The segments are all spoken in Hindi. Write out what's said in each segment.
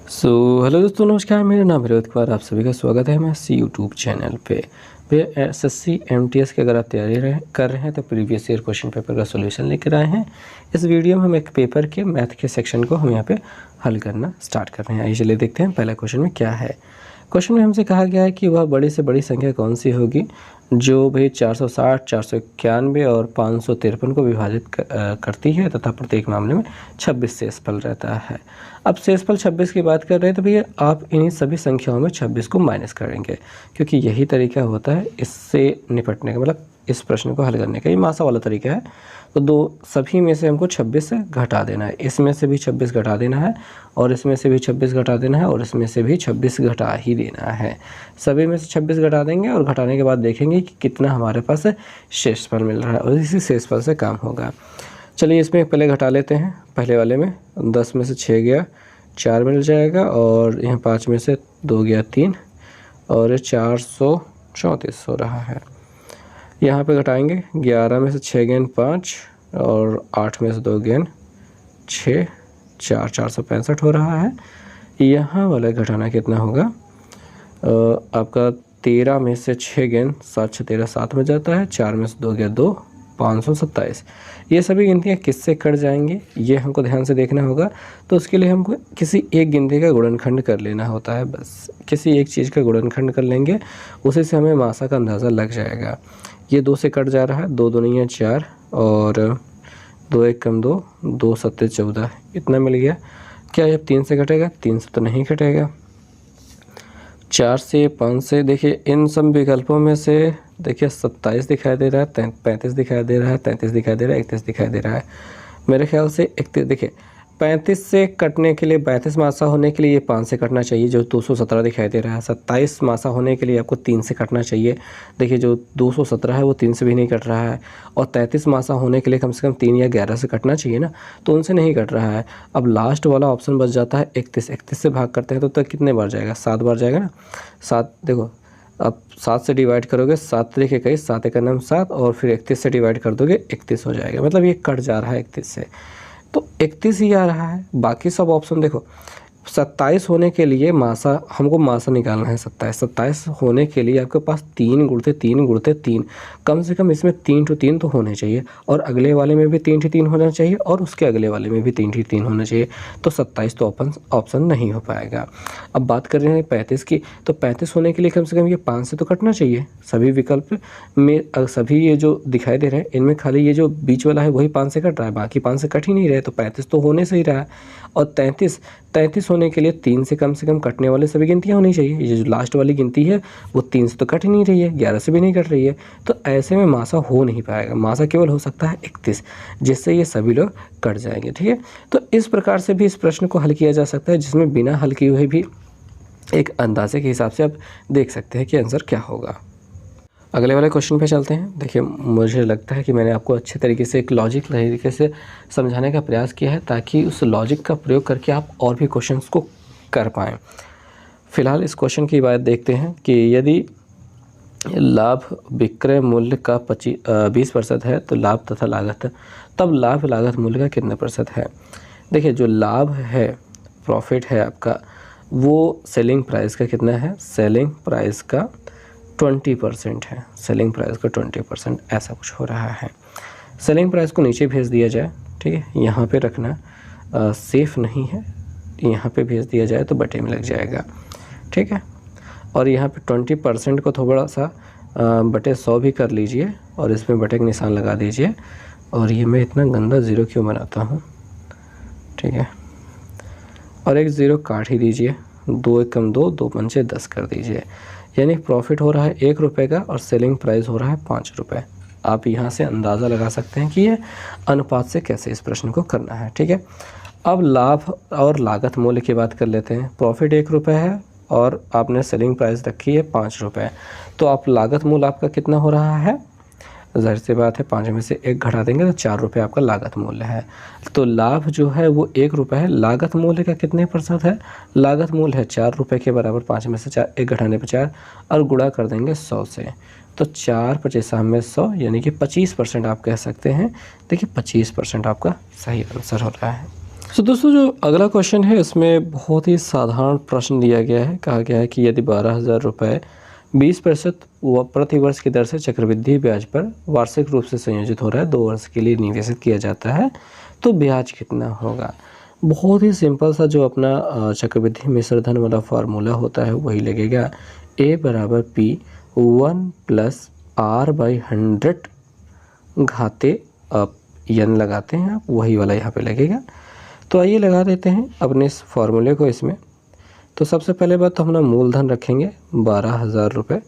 हेलो दोस्तों, नमस्कार। मेरा नाम है रोहित कुमार। आप सभी का स्वागत है हमारे यूट्यूब चैनल पे। एसएससी एमटीएस की अगर आप तैयारी कर रहे हैं तो प्रीवियस ईयर क्वेश्चन पेपर का सॉल्यूशन लेकर आए हैं। इस वीडियो में हम एक पेपर के मैथ के सेक्शन को हम यहाँ पे हल करना स्टार्ट कर रहे हैं। आइए चलिए देखते हैं पहला क्वेश्चन में क्या है। क्वेश्चन में हमसे कहा गया है कि वह बड़ी से बड़ी संख्या कौन सी होगी जो भाई 460, 491 और 553 को विभाजित करती है तथा प्रत्येक मामले में 26 शेषफल रहता है। अब शेषफल 26 की बात कर रहे हैं तो भैया आप इन्हीं सभी संख्याओं में 26 को माइनस करेंगे, क्योंकि यही तरीका होता है इससे निपटने का, मतलब इस प्रश्न को हल करने का ये मासा वाला तरीका है। तो दो सभी में से हमको 26 से घटा देना है, इसमें से भी 26 घटा देना है और इसमें से भी 26 घटा देना है और इसमें से भी 26 घटा ही देना है। सभी में से 26 घटा देंगे और घटाने के बाद देखेंगे कि कितना हमारे पास शेषफल मिल रहा है और इसी शेषफल से काम होगा। चलिए इसमें पहले घटा लेते हैं। पहले वाले में 10 में से 6 गया 4 मिल जाएगा और यहाँ 5 में से 2 गया 3 और 434 हो रहा है। यहाँ पे घटाएंगे 11 में से 6 गेंद 5 और 8 में से 2 गेंद 6, 465 हो रहा है। यहाँ वाला घटाना कितना होगा आपका 13 में से 6 गेंद 7 6 13 7 में जाता है, 4 में से 2 गया 2, 527। ये सभी गिनतियाँ किससे कट जाएंगी ये हमको ध्यान से देखना होगा। तो उसके लिए हमको किसी एक गिनती का गुणनखंड कर लेना होता है। बस किसी एक चीज़ का गुणनखंड कर लेंगे, उसी से हमें मासा का अंदाज़ा लग जाएगा। ये 2 से कट जा रहा है, 2 दूनी है 4 और 2 1 कम 2, 2 7 14 इतना मिल गया। क्या ये 3 से कटेगा? 3 से तो नहीं कटेगा। 4 से 5 से देखिए इन सब विकल्पों में से देखिए 27 दिखाई दे रहा है, 35 दिखाई दे रहा है, 33 दिखाई दे रहा है, 31 दिखाई दे रहा है। मेरे ख्याल से 31 देखिए 35 से कटने के लिए 32 मासा होने के लिए ये 5 से कटना चाहिए जो 217 दिखाई दे रहा है। 27 मासा होने के लिए आपको 3 से कटना चाहिए। देखिए जो 217 है वो 3 से भी नहीं कट रहा है और 33 मासा होने के लिए कम से कम 3 या 11 से कटना चाहिए ना, तो उनसे नहीं कट रहा है। अब लास्ट वाला ऑप्शन बच जाता है 31। 31 से भाग करते हैं तो तक कितने बार जाएगा? 7 बार जाएगा ना। 7 देखो अब 7 से डिवाइड करोगे 7 तरीक 21, 7 एक नाम 7 और फिर 31 से डिवाइड कर दोगे 31 हो जाएगा। मतलब ये कट जा रहा है 31 से, तो 31 ही आ रहा है। बाकी सब ऑप्शन देखो 27 होने के लिए मासा हमको मासा निकालना है। 27 होने के लिए आपके पास 3 गुणते 3 गुणते 3, कम से कम इसमें 3 to 3 तो होने चाहिए और अगले वाले में भी 3 to 3 होना चाहिए और उसके अगले वाले में भी 3 to 3 होना चाहिए। तो 27 तो ऑप्शन नहीं हो पाएगा। अब बात कर रहे हैं 35 की, तो 35 होने के लिए कम से कम ये 5 से तो कटना चाहिए। सभी विकल्प में सभी ये जो दिखाई दे रहे हैं इनमें खाली ये जो बीच वाला है वही 5 से कट रहा है, बाकी 5 से कट ही नहीं रहे। तो 35 तो होने से ही रहा है और 33 होने के लिए 3 से कम कटने वाले सभी गिनतियाँ होनी चाहिए। ये जो लास्ट वाली गिनती है वो 3 से तो कट ही नहीं रही है, 11 से भी नहीं कट रही है। तो ऐसे में मासा हो नहीं पाएगा। मासा केवल हो सकता है 31, जिससे ये सभी लोग कट जाएंगे। ठीक है, तो इस प्रकार से भी इस प्रश्न को हल किया जा सकता है, जिसमें बिना हल किए हुए भी एक अंदाजे के हिसाब से आप देख सकते हैं कि आंसर क्या होगा। अगले वाले क्वेश्चन पे चलते हैं। देखिए मुझे लगता है कि मैंने आपको अच्छे तरीके से एक लॉजिक तरीके से समझाने का प्रयास किया है ताकि उस लॉजिक का प्रयोग करके आप और भी क्वेश्चंस को कर पाएँ। फिलहाल इस क्वेश्चन की बात देखते हैं कि यदि लाभ विक्रय मूल्य का 20% है तो लाभ तथा लागत, तब लाभ लागत मूल्य का कितने % है? देखिए जो लाभ है, प्रॉफिट है आपका, वो सेलिंग प्राइस का कितना है? सेलिंग प्राइस का 20% है। सेलिंग प्राइस का 20% ऐसा कुछ हो रहा है। सेलिंग प्राइस को नीचे भेज दिया जाए, ठीक है, यहाँ पे रखना सेफ़ नहीं है, यहाँ पे भेज दिया जाए तो बटे में लग जाएगा। ठीक है, और यहाँ पे 20% को थोड़ा सा बटे 100 भी कर लीजिए और इसमें बटे का निशान लगा दीजिए। और ये मैं इतना गंदा ज़ीरो क्यों बनाता हूँ? ठीक है, और एक ज़ीरो काट ही दीजिए। 2 1 कम 2, 2 5 10 कर दीजिए। यानी प्रॉफिट हो रहा है 1 रुपये का और सेलिंग प्राइस हो रहा है 5 रुपये। आप यहाँ से अंदाज़ा लगा सकते हैं कि ये अनुपात से कैसे इस प्रश्न को करना है। ठीक है, अब लाभ और लागत मूल्य की बात कर लेते हैं। प्रॉफिट 1 रुपये है और आपने सेलिंग प्राइस रखी है 5 रुपये, तो आप लागत मूल्य आपका कितना हो रहा है? ज़ाहिर सी बात है 5 में से 1 घटा देंगे तो 4 रुपये आपका लागत मूल्य है। तो लाभ जो है वो 1 रुपये है। लागत मूल्य का कितने % है? लागत मूल्य है 4 रुपये के बराबर। 5 में से 4 1 घटाने पर 4 और गुणा कर देंगे 100 से, तो 4 × 5 में 100 यानी कि 25% आप कह सकते हैं। देखिए 25% आपका सही आंसर हो रहा है। तो दोस्तों जो अगला क्वेश्चन है इसमें बहुत ही साधारण प्रश्न दिया गया है। कहा गया है कि यदि 12,000 रुपये 20% प्रति वर्ष की दर से चक्रवृद्धि ब्याज पर वार्षिक रूप से संयोजित हो रहा है, 2 वर्ष के लिए निवेशित किया जाता है, तो ब्याज कितना होगा। बहुत ही सिंपल सा जो अपना चक्रवृद्धि मिश्र धन वाला फार्मूला होता है वही लगेगा। A बराबर P 1 + R/100 घाते n लगाते हैं आप, वही वाला यहाँ पे लगेगा। तो आइए लगा देते हैं अपने इस फार्मूले को इसमें। तो सबसे पहले बात तो हम ना मूलधन रखेंगे 12,000 रुपये,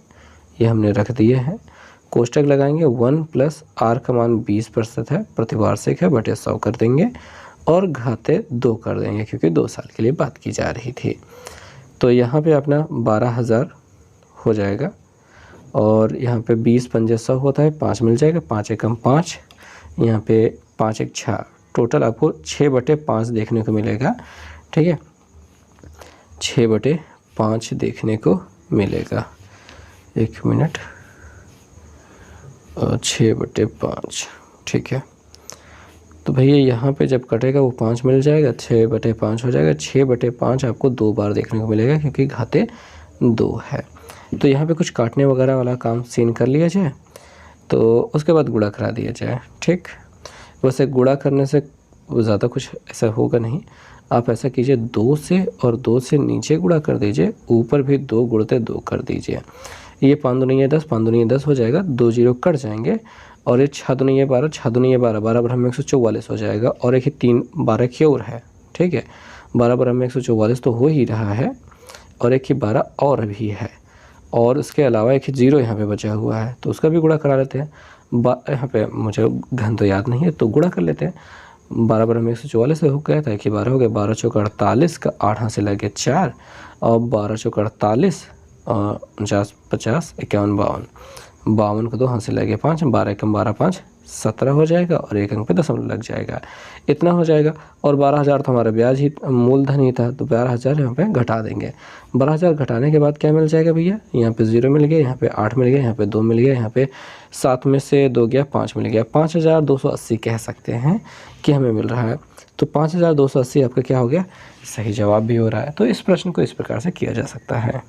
ये हमने रख दिए हैं। कोष्टक लगाएंगे 1 + R का मान 20% है, प्रतिवार्षिक है, बटे 100 कर देंगे और घाते 2 कर देंगे क्योंकि 2 साल के लिए बात की जा रही थी। तो यहाँ पे अपना 12,000 हो जाएगा और यहाँ पे 20 पंजे 100 होता है, 5 मिल जाएगा, 5 एकम 5, यहाँ पे 5 एक 6, टोटल आपको 6/5 देखने को मिलेगा। ठीक है, 6/5 देखने को मिलेगा। 1 मिनट, 6/5, ठीक है। तो भैया यहाँ पे जब कटेगा वो 5 मिल जाएगा, 6/5 हो जाएगा। 6/5 आपको 2 बार देखने को मिलेगा क्योंकि घाते 2 है। तो यहाँ पे कुछ काटने वगैरह वाला काम सीन कर लिया जाए, तो उसके बाद गुणा करा दिया जाए। ठीक, वैसे गुणा करने से ज़्यादा कुछ ऐसा होगा नहीं। आप ऐसा कीजिए 2 से और 2 से नीचे गुणा कर दीजिए, ऊपर भी 2 गुणते 2 कर दीजिए। ये 5 दूनी 10, 5 दूनी 10 हो जाएगा, 2 जीरो कट जाएंगे और ये 6 दूनी 12, 6 दूनी 12, 12 बराबर 144 हो जाएगा और एक ही 3 12 की और है। ठीक है, 12 बराबर 144 तो हो ही रहा है और एक ही 12 और भी है और इसके अलावा एक ही 0 यहाँ पे बचा हुआ है, तो उसका भी गुणा करा लेते हैं। यहाँ पे मुझे घन तो याद नहीं है तो गुणा कर लेते हैं। 12 बराबर 144 हो गया था, एक ही 12 हो गया, 12 चौका 48 का 8 हाथ से लगे 4 और 12 चौका 48, 49 50 51 52, 52 को 2 हाथ से लगे 5, 12 एकम 12 5 17 हो जाएगा और 1 अंक पे दशमलव लग जाएगा, इतना हो जाएगा। और 12,000 तो हमारा ब्याज ही मूलधन ही था, तो 12,000 यहाँ पे घटा देंगे। 12,000 घटाने के बाद क्या मिल जाएगा भैया, यहाँ पे 0 मिल गया, यहाँ पे 8 मिल गया, यहाँ पे 2 मिल गया, यहाँ पे 7 में से 2 गया, 5 मिल गया। 5,280 कह सकते हैं कि हमें मिल रहा है। तो 5,280 आपका क्या हो गया, सही जवाब भी हो रहा है। तो इस प्रश्न को इस प्रकार से किया जा सकता है।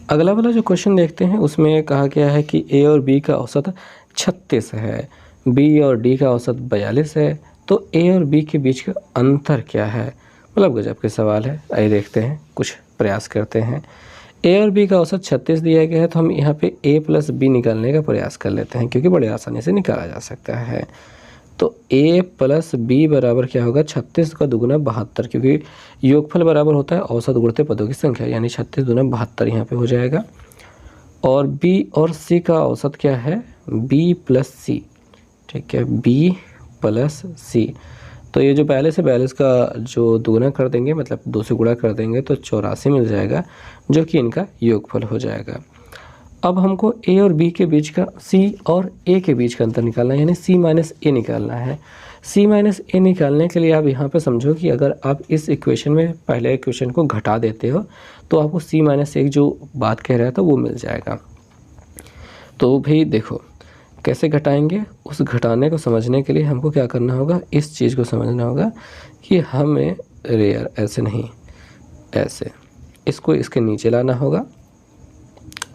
अगला वाला जो क्वेश्चन देखते हैं उसमें कहा गया है कि A और B का औसत 36 है, B और D का औसत 42 है, तो A और B के बीच का अंतर क्या है। मतलब गजब के सवाल है। आइए देखते हैं, कुछ प्रयास करते हैं। A और B का औसत 36 दिया गया है, तो हम यहाँ पे A + B निकालने का प्रयास कर लेते हैं क्योंकि बड़े आसानी से निकाला जा सकता है। तो A + B बराबर क्या होगा, 36 का दुगुना 72, क्योंकि योगफल बराबर होता है औसत गुणते पदों की संख्या, यानी 36 दूना 72 यहाँ पे हो जाएगा। और B और C का औसत क्या है, B + C, ठीक है, B + C। तो ये जो 42 है, 42 का जो दुगुना कर देंगे मतलब 2 से गुणा कर देंगे तो 84 मिल जाएगा, जो कि इनका योगफल हो जाएगा। अब हमको A और B के बीच का, C और A के बीच का अंतर निकालना है, यानी C - A निकालना है। C - A निकालने के लिए आप यहाँ पे समझो कि अगर आप इस इक्वेशन में पहले इक्वेशन को घटा देते हो तो आपको C - A जो बात कह रहा था वो मिल जाएगा। तो भाई देखो कैसे घटाएंगे, उस घटाने को समझने के लिए हमको क्या करना होगा, इस चीज़ को समझना होगा कि हमें रेयर ऐसे नहीं, ऐसे इसको इसके नीचे लाना होगा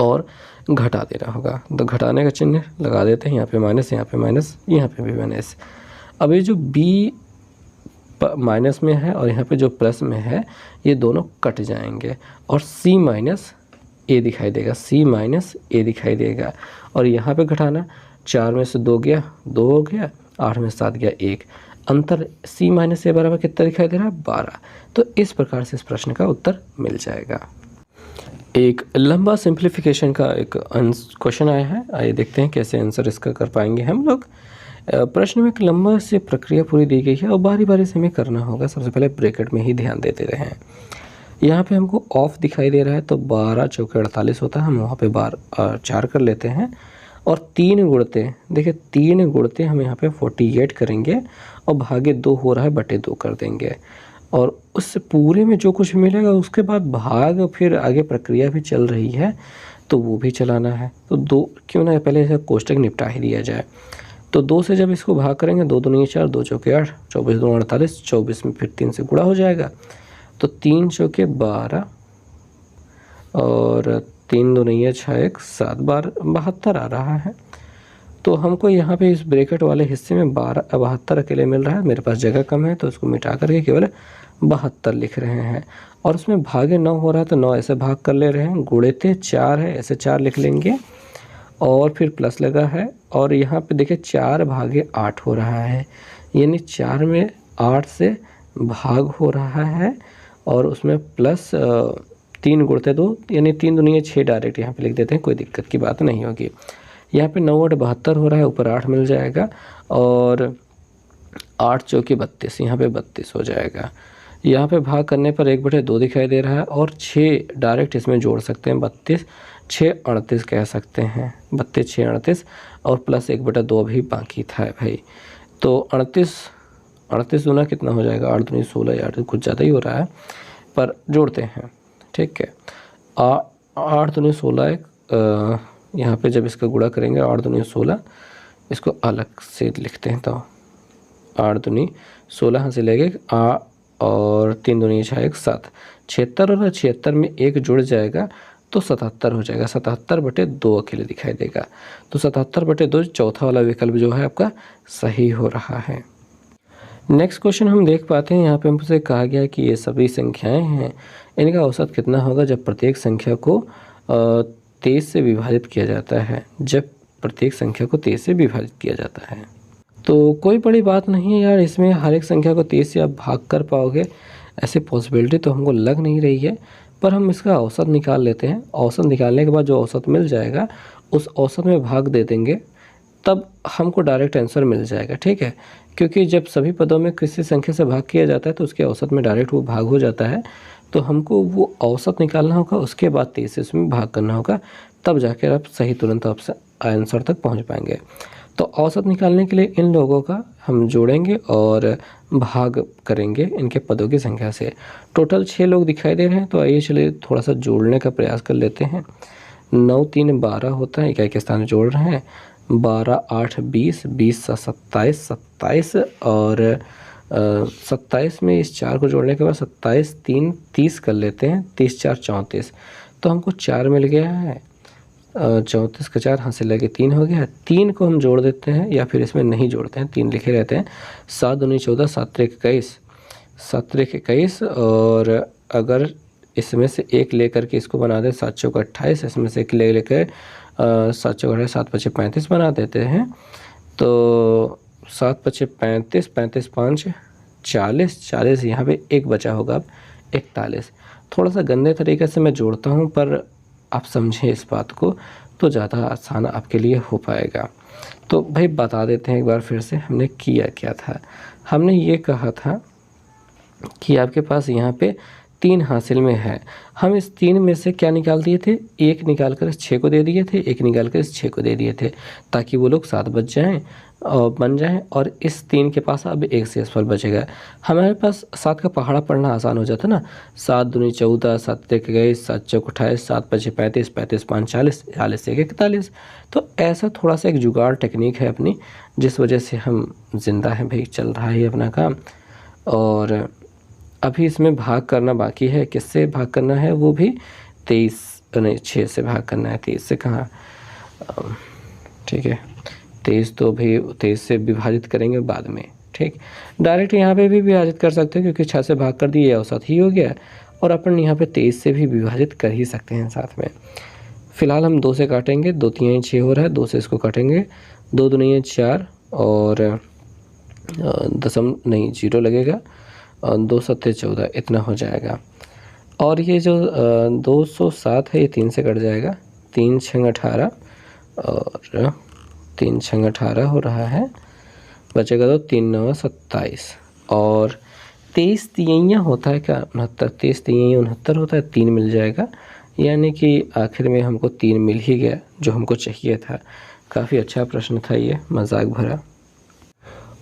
और घटा देना होगा। तो घटाने का चिन्ह लगा देते हैं, यहाँ पे माइनस, यहाँ पे माइनस, यहाँ पे भी माइनस। अब ये जो B माइनस में है और यहाँ पे जो प्लस में है, ये दोनों कट जाएंगे और C - A दिखाई देगा, C - A दिखाई देगा। और यहाँ पे घटाना, 4 में से 2 गया, 2 हो गया, 8 में से 7 गया, 1, अंतर C - A बराबर कितना दिखाई दे रहा है, 12। तो इस प्रकार से इस प्रश्न का उत्तर मिल जाएगा। एक लंबा सिंप्लीफिकेशन का एक क्वेश्चन आया है, आइए देखते हैं कैसे आंसर इसका कर पाएंगे हम लोग। प्रश्न में एक लंबा से प्रक्रिया पूरी दी गई है और बारी बारी से हमें करना होगा। सबसे पहले ब्रैकेट में ही ध्यान देते रहें। यहाँ पे हमको ऑफ दिखाई दे रहा है, तो 12 चौके 48 होता है, हम वहाँ पे 4 कर लेते हैं और 3 गुणते, देखिए 3 गुणते हम यहाँ पे 48 करेंगे और भागे 2 हो रहा है, बटे 2 कर देंगे और उस पूरे में जो कुछ मिलेगा उसके बाद भाग, फिर आगे प्रक्रिया भी चल रही है तो वो भी चलाना है। तो 2 क्यों ना पहले कोष्टक निपटा ही दिया जाए। तो 2 से जब इसको भाग करेंगे, 2 दूनी 4, 2 चौके 8, 24 दूनी 48, 24 में फिर 3 से गुणा हो जाएगा, तो 3 चौके 12 और 3 दूनी 6 1 7 72 आ रहा है। तो हमको यहाँ पे इस ब्रैकेट वाले हिस्से में 72 अकेले मिल रहा है। मेरे पास जगह कम है तो उसको मिटा करके केवल 72 लिख रहे हैं, और उसमें भागे 9 हो रहा है तो 9 ऐसे भाग कर ले रहे हैं, गुणित 4 है ऐसे 4 लिख लेंगे, और फिर प्लस लगा है, और यहाँ पे देखिए 4 भागे 8 हो रहा है, यानी 4 में 8 से भाग हो रहा है, और उसमें प्लस 3 गुणित 2 यानी 3 दूनी 6 डायरेक्ट यहाँ पे लिख देते हैं, कोई दिक्कत की बात नहीं होगी। यहाँ पे 9 8 72 हो रहा है, ऊपर 8 मिल जाएगा, और 8 चौके 32, यहाँ पे 32 हो जाएगा। यहाँ पे भाग करने पर 1/2 दिखाई दे रहा है, और 6 डायरेक्ट इसमें जोड़ सकते हैं, 32 6 38 कह सकते हैं, 32 6 38, और प्लस 1/2 भी बाकी था भाई। तो 38 दूना कितना हो जाएगा, 8 दूनी 16, यार कुछ ज़्यादा ही हो रहा है, पर जोड़ते हैं, ठीक है। 8 दूनी 16, यहाँ पे जब इसका गुणा करेंगे 8 दूनी 16, इसको अलग से लिखते हैं, तो 8 दूनी 16 यहाँ से लेंगे, और 3 दूनी 6 1 7, 76, और 76 में 1 जुड़ जाएगा तो 77 हो जाएगा, 77/2 अकेले दिखाई देगा, तो 77/2 चौथा वाला विकल्प जो है आपका सही हो रहा है। नेक्स्ट क्वेश्चन हम देख पाते हैं, यहाँ पे हमसे कहा गया है कि ये सभी संख्याएं हैं, इनका औसत कितना होगा जब प्रत्येक संख्या को 23 से विभाजित किया जाता है, जब प्रत्येक संख्या को 23 से विभाजित किया जाता है। तो कोई बड़ी बात नहीं है यार, इसमें हर एक संख्या को 23 से आप भाग कर पाओगे, ऐसी पॉसिबिलिटी तो हमको लग नहीं रही है, पर हम इसका औसत निकाल लेते हैं। औसत निकालने के बाद जो औसत मिल जाएगा उस औसत में भाग दे देंगे, तब हमको डायरेक्ट आंसर मिल जाएगा, ठीक है। क्योंकि जब सभी पदों में किसी संख्या से भाग किया जाता है तो उसके औसत में डायरेक्ट वो भाग हो जाता है, तो हमको वो औसत निकालना होगा, उसके बाद 23 से उसमें भाग करना होगा, तब जाकर आप सही तुरंत आंसर तक पहुँच पाएंगे। तो औसत निकालने के लिए इन लोगों का हम जोड़ेंगे और भाग करेंगे इनके पदों की संख्या से। टोटल 6 लोग दिखाई दे रहे हैं, तो आइए चलिए थोड़ा सा जोड़ने का प्रयास कर लेते हैं। 9 3 12 होता है, इकाई के स्थान जोड़ रहे हैं, 12 8 20, 20 27, 27 और 27 में इस 4 को जोड़ने के बाद 27 3 30 कर लेते हैं, 30 4 34, तो हमको 4 मिल गया है, 34 का 4 हाथ से लगे 3 हो गया। 3 को हम जोड़ देते हैं, या फिर इसमें नहीं जोड़ते हैं, 3 लिखे रहते हैं। 7 दूनी 14, 7 3 21, 7 3 21, और अगर इसमें से एक लेकर के इसको बना दें 7 चौक 28, इसमें से एक ले लेकर 7 चौक 28, 7 5 35 बना देते हैं, तो 7 5 35, 35 5 40, 40 यहाँ पे एक बचा होगा अब 41। थोड़ा सा गंदे तरीके से मैं जोड़ता हूँ, पर आप समझें इस बात को तो ज़्यादा आसान आपके लिए हो पाएगा। तो भाई बता देते हैं एक बार फिर से हमने किया क्या था। हमने ये कहा था कि आपके पास यहाँ पे 3 हासिल में है, हम इस 3 में से क्या निकाल दिए थे, 1 निकाल कर इस 6 को दे दिए थे, 1 निकाल कर इस 6 को दे दिए थे, ताकि वो लोग 7 बच जाएँ और बन जाएं, और इस 3 के पास अब 1 शेषफल बचेगा। हमारे पास 7 का पहाड़ा पढ़ना आसान हो जाता ना, 7 दूनी 14, 7 3 21, 7 चौक 28, 7 5 35, 35 5 40, 40 1 41। तो ऐसा थोड़ा सा एक जुगाड़ टेक्निक है अपनी, जिस वजह से हम जिंदा हैं भाई, चल रहा है अपना काम। और अभी इसमें भाग करना बाकी है, किससे भाग करना है, वो भी 6 से भाग करना है, 23 से कहाँ, ठीक है 23 तो भाई 23 से विभाजित करेंगे बाद में, ठीक। डायरेक्ट यहाँ पे भी विभाजित कर सकते हैं, क्योंकि 6 से भाग कर दिए औसत ही हो गया, और अपन यहाँ पे 23 से भी विभाजित कर ही सकते हैं साथ में। फिलहाल हम 2 से काटेंगे, 2 3 6 हो रहा है, 2 से इसको काटेंगे, 2 दूनी 4 और दशम नहीं 0 लगेगा, 2 7 14 इतना हो जाएगा। और ये जो 207 है ये 3 से कट जाएगा, 3 6 18 और 3 6 18 हो रहा है, बचेगा तो 3 9 27, और 23 तिहाइयाँ होता है क्या, 69, 23 तिहाइयाँ 69 होता है, 3 मिल जाएगा, यानी कि आखिर में हमको 3 मिल ही गया जो हमको चाहिए था। काफ़ी अच्छा प्रश्न था ये, मजाक भरा।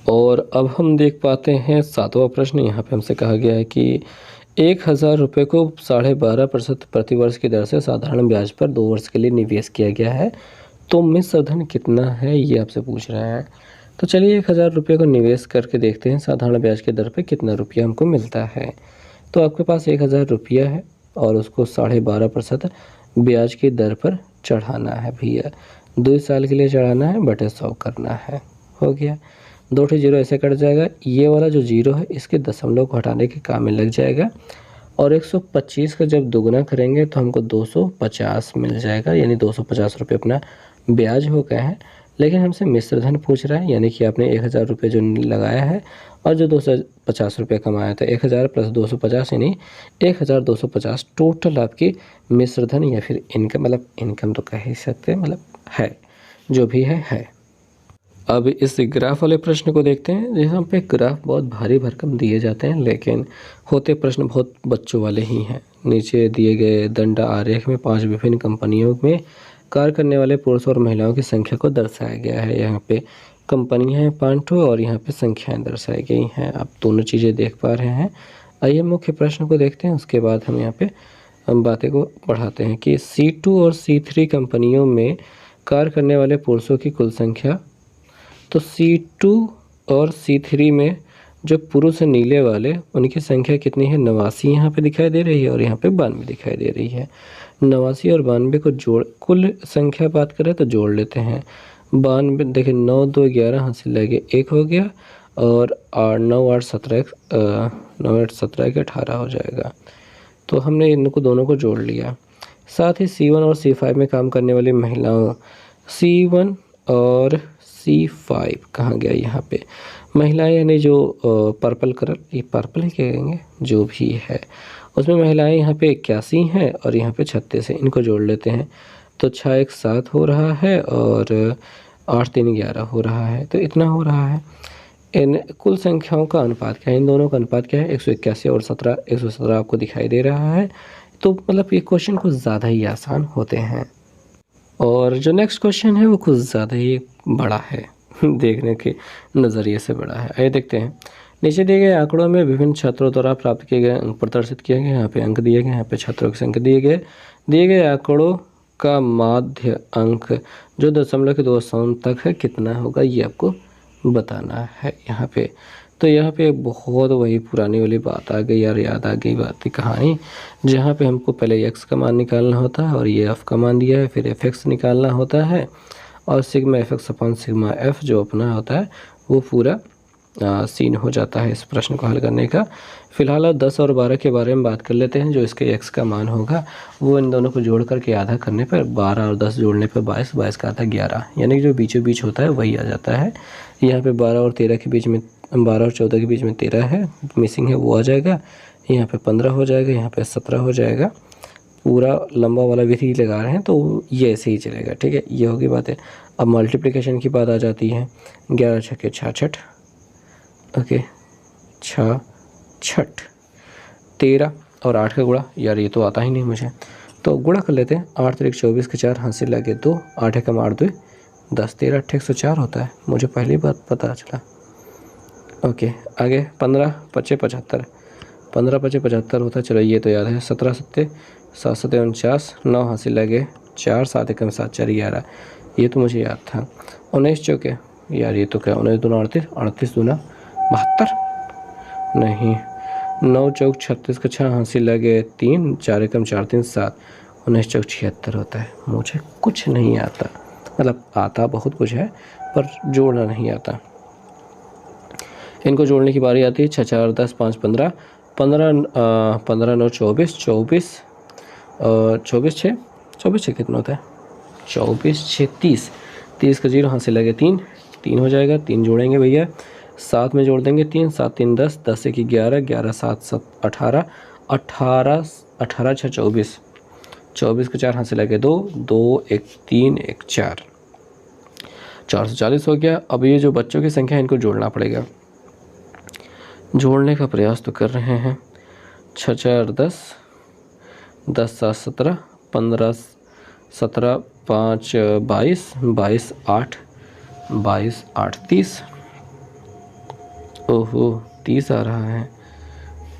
और अब हम देख पाते हैं 7वां प्रश्न। यहाँ पे हमसे कहा गया है कि 1000 रुपये को 12.5% प्रतिवर्ष की दर से साधारण ब्याज पर 2 वर्ष के लिए निवेश किया गया है, तो मिश्र धन कितना है, ये आपसे पूछ रहे हैं। तो चलिए 1000 रुपये को निवेश करके देखते हैं साधारण ब्याज की दर पे कितना रुपया हमको मिलता है। तो आपके पास 1000 रुपया है और उसको 12.5% ब्याज की दर पर चढ़ाना है भैया। 2 साल के लिए चढ़ाना है, बटे 100 करना है। हो गया, 2 जीरो ऐसे कट जाएगा। ये वाला जो जीरो है इसके दशमलव को हटाने के काम में लग जाएगा और 125 का जब दोगुना करेंगे तो हमको 250 मिल जाएगा, यानी 250 रुपये अपना ब्याज हो गया है। लेकिन हमसे मिश्र धन पूछ रहा है, यानी कि आपने 1000 रुपये जो लगाया है और जो 250 रुपये कमाया था, 1000 प्लस 250 यानी 1250 टोटल आपकी मिश्र धन या फिर इनकम, मतलब इनकम तो कह ही सकते हैं, मतलब है, जो भी है। अब इस ग्राफ वाले प्रश्न को देखते हैं। यहाँ पे ग्राफ बहुत भारी भरकम दिए जाते हैं, लेकिन होते प्रश्न बहुत बच्चों वाले ही हैं। नीचे दिए गए दंड आरेख में 5 विभिन्न कंपनियों में कार्य करने वाले पुरुषों और महिलाओं की संख्या को दर्शाया गया है। यहाँ पे कंपनियां हैं 5 ठो और यहाँ पे संख्याएं दर्शाई गई हैं। आप दोनों चीज़ें देख पा रहे हैं। आइए मुख्य प्रश्न को देखते हैं, उसके बाद हम यहाँ पे बातें को बढ़ाते हैं कि C2 और C3 कंपनियों में कार्य करने वाले पुरुषों की कुल संख्या। तो C2 और C3 में जो पुरुष हैं नीले वाले, उनकी संख्या कितनी है? 89 यहाँ पे दिखाई दे रही है और यहाँ पे 92 दिखाई दे रही है। 89 और 92 को जोड़, कुल संख्या बात करें तो जोड़ लेते हैं। 92 देखिए, 9 2 11 हासिल लगे 1 हो गया और 9 8 17 के 18 हो जाएगा। तो हमने इनको दोनों को जोड़ लिया। साथ ही C1 और C5 में काम करने वाली महिलाओं, C1 और C5 कहाँ गया? यहाँ पे महिलाएं, यानी जो पर्पल कलर, ये पर्पल ही कहेंगे, जो भी है उसमें महिलाएं यहाँ पे 81 हैं और यहाँ पे 36 है। इनको जोड़ लेते हैं तो 6 1 7 हो रहा है और 8 3 11 हो रहा है। तो इतना हो रहा है। इन कुल संख्याओं का अनुपात क्या है? इन दोनों का अनुपात क्या है? 181 और 17, 117 आपको दिखाई दे रहा है। तो मतलब ये क्वेश्चन कुछ ज़्यादा ही आसान होते हैं और जो नेक्स्ट क्वेश्चन है वो कुछ ज़्यादा ही बड़ा है, देखने के नज़रिए से बड़ा है। आइए देखते हैं। नीचे दिए गए आंकड़ों में विभिन्न छात्रों द्वारा प्राप्त किए गए अंक प्रदर्शित किए गए। यहाँ पे अंक दिए गए, यहाँ पे छात्रों के संख्या दिए गए आंकड़ों का माध्य अंक जो दशमलव के 2 तक है कितना होगा, ये आपको बताना है यहाँ पे। तो यहाँ पे बहुत वही पुरानी वाली बात आ गई यार, याद आ गई बात की कहानी, जहाँ पे हमको पहले x का मान निकालना होता है और ये f का मान दिया है, फिर fx निकालना होता है और sigma fx upon sigma f जो अपना होता है वो पूरा सीन हो जाता है इस प्रश्न को हल करने का। फिलहाल अब 10 और 12 के बारे में बात कर लेते हैं। जो इसके x का मान होगा वो इन दोनों को जोड़ करके आधा करने पर 12 और 10 जोड़ने पर 22, 22 का आधा 11, यानी कि जो बीचों बीच होता है वही आ जाता है। यहाँ पे 12 और 13 के बीच में, 12 और 14 के बीच में 13 है, मिसिंग है, वो आ जाएगा। यहाँ पे 15 हो जाएगा, यहाँ पे 17 हो जाएगा। पूरा लंबा वाला विधि लगा रहे हैं तो ये ऐसे ही चलेगा, ठीक है। ये होगी बात है। अब मल्टीप्लिकेशन की बात आ जाती है। 11 छक्के 66, ओके, 6 छठ, 13 और 8 का गुणा, यार ये तो आता ही नहीं मुझे, तो गुणा कर लेते हैं। 8 3 24 के 4 हासिल लगे 2, 8 एकम 8 2 10, 13 8 104 होता है। मुझे पहली बात पता चला। ओके, आगे 15 25 75, 15 25 75 होता है। चलो ये तो याद है। 17 7 7 7 49, 9 हासिल लगे 4, 7 एकम 7 4 11, ये तो मुझे याद था। 19 चौके, यार ये तो क्या, 19 दूना 38, 38 दूना 72, नहीं, 9 चौक 36 का 6 हासिल लगे 3, 4 एकम 4 3 7, 19 चौक 76 होता है। मुझे कुछ नहीं आता, मतलब आता बहुत कुछ है पर जोड़ना नहीं आता। इनको जोड़ने की बारी आती है। 6 4 10 5 15, 15 9 24, 24 6 कितना होता है? 24 6 30, 30 का 0 हासिल लगे 3, 3 हो जाएगा। 3 जोड़ेंगे भैया, 7 में जोड़ देंगे 3, 7 3 10, 10 1 11, 11 7 7 18, 18 18 6 24, 24 का 4 हासिल लगे 2, 2 1 3 1 4, 440 हो गया। अब ये जो बच्चों की संख्या है इनको जोड़ना पड़ेगा। जोड़ने का प्रयास तो कर रहे हैं। 6 4 10, 10 7 17, 15 17, 5 22, 22 8, 22 8 30, ओहो 30 आ रहा है।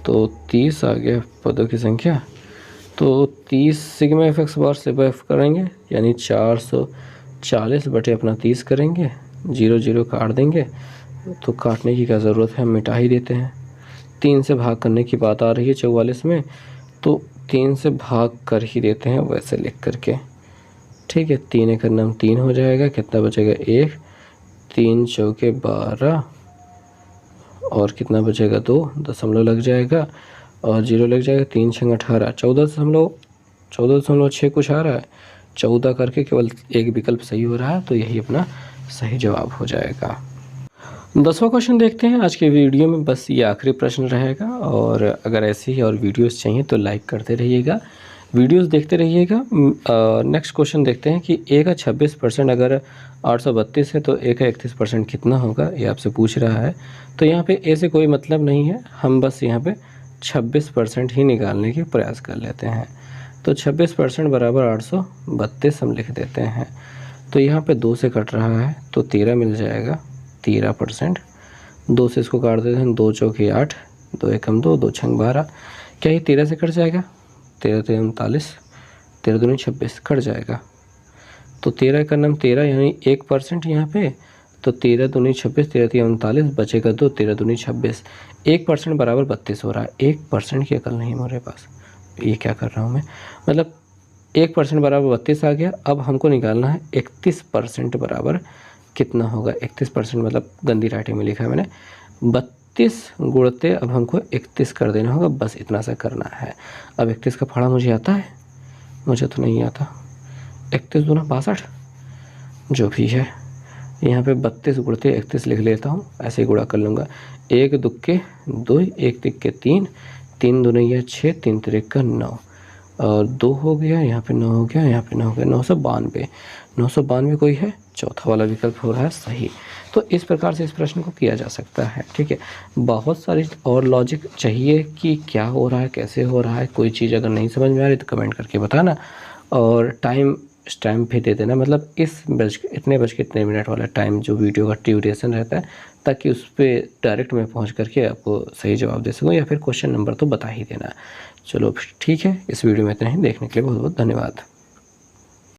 तो 30 आ गया पदों की संख्या। तो 30 सिग्मा एफ एक्स बार से एफ करेंगे, यानी 440 बटे अपना 30 करेंगे, 0 0 काट देंगे, तो काटने की क्या ज़रूरत है, हम मिटा ही देते हैं। 3 से भाग करने की बात आ रही है 44 में, तो 3 से भाग कर ही देते हैं वैसे लिख करके। ठीक है, 3 एक नाम 3 हो जाएगा, कितना बचेगा 1, 3 चौके 12 और कितना बचेगा 2, दशमलव लग जाएगा और 0 लग जाएगा, 3 छंग 18, 14.6 कुछ आ रहा है, 14 करके केवल एक विकल्प सही हो रहा है, तो यही अपना सही जवाब हो जाएगा। 10वां क्वेश्चन देखते हैं आज के वीडियो में, बस ये आखिरी प्रश्न रहेगा और अगर ऐसी ही और वीडियोस चाहिए तो लाइक करते रहिएगा, वीडियोस देखते रहिएगा। नेक्स्ट क्वेश्चन देखते हैं कि a का 26% अगर 832 है तो a का 31% कितना होगा, ये आपसे पूछ रहा है। तो यहाँ पे a से कोई मतलब नहीं है, हम बस यहाँ पे 26% ही निकालने की प्रयास कर लेते हैं। तो 26% बराबर 832 हम लिख देते हैं। तो यहाँ पे 2 से कट रहा है तो 13 मिल जाएगा, 13%। 2 से इसको काट देते हैं, 2 चौके 8, 2 एकम 2, 2 छंग 12, क्या ये 13 से कट जाएगा, 13 3 39, 13 दूनी 26 कट जाएगा। तो 13 का नाम 13 यानी 1% यहाँ पे, तो 13 दूनी 26, 13 3 39 बचेगा 2, 13 दूनी 26, 1% बराबर 32 हो रहा है। 1% की अकल नहीं हमारे पास, ये क्या कर रहा हूँ मैं, मतलब 1% बराबर 32 आ गया। अब हमको निकालना है 31% बराबर कितना होगा। 31% मतलब गंदी राइटिंग में लिखा है मैंने, 32 गुणते अब हमको 31 कर देना होगा, बस इतना सा करना है। अब 31 का फाड़ा मुझे आता है, मुझे तो नहीं आता। 31 दूना 62, जो भी है, यहाँ पे 32 गुणते 31 लिख लेता हूँ, ऐसे ही गुणा कर लूँगा। 1 दुक्के 2, 1 तिक्के 3, 3 दूनी 6, 3 तिरका 9 और 2 हो गया, यहाँ पे 9 हो गया, यहाँ पे 9 हो गया, 992। 992 कोई है, चौथा वाला विकल्प हो रहा है सही। तो इस प्रकार से इस प्रश्न को किया जा सकता है। ठीक है, बहुत सारी और लॉजिक चाहिए कि क्या हो रहा है, कैसे हो रहा है, कोई चीज़ अगर नहीं समझ में आ रही तो कमेंट करके बताना और टाइम स्टैम्प भी दे देना, मतलब इतने बज के इतने मिनट वाला टाइम जो वीडियो का ड्यूरेशन रहता है, ताकि उस पर डायरेक्ट में पहुंच करके आपको सही जवाब दे सकूँ, या फिर क्वेश्चन नंबर तो बता ही देना। चलो ठीक है, इस वीडियो में इतना ही, देखने के लिए बहुत बहुत धन्यवाद।